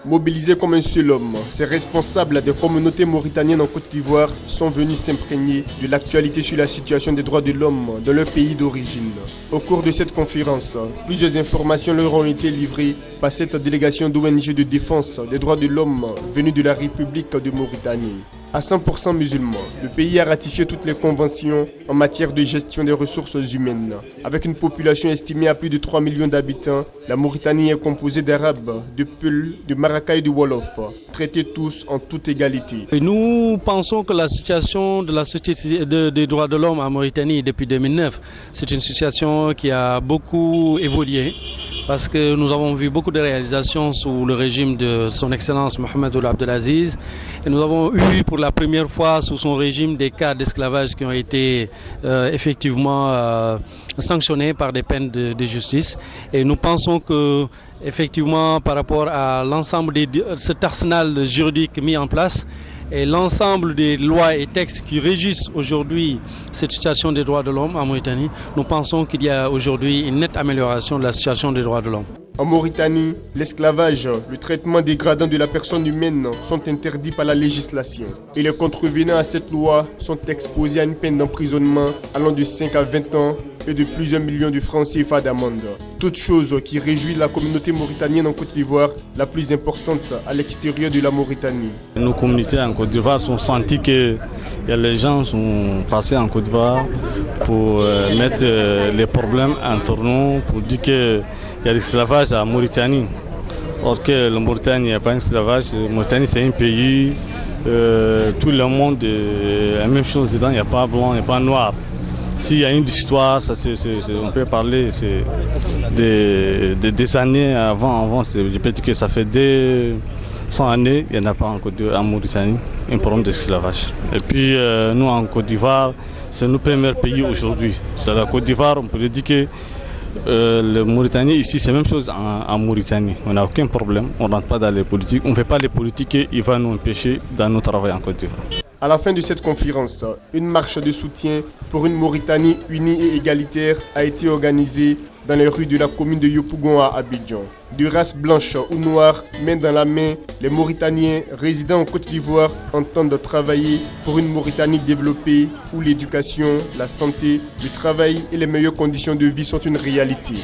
Mobilisés comme un seul homme, ces responsables des communautés mauritaniennes en Côte d'Ivoire sont venus s'imprégner de l'actualité sur la situation des droits de l'homme dans leur pays d'origine. Au cours de cette conférence, plusieurs informations leur ont été livrées par cette délégation d'ONG de défense des droits de l'homme venue de la République de Mauritanie. À 100% musulman, le pays a ratifié toutes les conventions en matière de gestion des ressources humaines. Avec une population estimée à plus de 3 millions d'habitants, la Mauritanie est composée d'Arabes, de Peuls, de Maraka et de Wolof, traités tous en toute égalité. Nous pensons que la situation de la société des droits de l'homme en Mauritanie depuis 2009, c'est une situation qui a beaucoup évolué. Parce que nous avons vu beaucoup de réalisations sous le régime de son Excellence Mohamed Ould Abdelaziz. Et nous avons eu pour la première fois sous son régime des cas d'esclavage qui ont été effectivement sanctionnés par des peines de justice. Et nous pensons que effectivement par rapport à l'ensemble de cet arsenal juridique mis en place, et l'ensemble des lois et textes qui régissent aujourd'hui cette situation des droits de l'homme en Mauritanie, nous pensons qu'il y a aujourd'hui une nette amélioration de la situation des droits de l'homme. En Mauritanie, l'esclavage, le traitement dégradant de la personne humaine sont interdits par la législation. Et les contrevenants à cette loi sont exposés à une peine d'emprisonnement allant de 5 à 20 ans et de plusieurs millions de francs CFA d'amende. Toute chose qui réjouit la communauté mauritanienne en Côte d'Ivoire, la plus importante à l'extérieur de la Mauritanie. Nos communautés en Côte d'Ivoire sont senties que les gens sont passés en Côte d'Ivoire pour mettre les problèmes en tournant, pour dire qu'il y a l'esclavage en Mauritanie. Or que la Mauritanie, il n'y a pas d'esclavage. La Mauritanie, c'est un pays, tout le monde est la même chose dedans, il n'y a pas blanc, il n'y a pas noir. S'il y a une histoire, on peut parler des années avant, je peux dire que ça fait 100 années, il n'y en a pas en Mauritanie, un problème d'esclavage. Et puis nous en Côte d'Ivoire, c'est notre premier pays aujourd'hui. C'est la Côte d'Ivoire, on peut dire que la Mauritanie ici, c'est la même chose en Mauritanie. On n'a aucun problème, on ne rentre pas dans les politiques, on ne fait pas les politiques et il va nous empêcher dans notre travail en Côte d'Ivoire. À la fin de cette conférence, une marche de soutien pour une Mauritanie unie et égalitaire a été organisée dans les rues de la commune de Yopougon à Abidjan. De race blanche ou noire, main dans la main, les Mauritaniens résidant en Côte d'Ivoire entendent travailler pour une Mauritanie développée où l'éducation, la santé, le travail et les meilleures conditions de vie sont une réalité.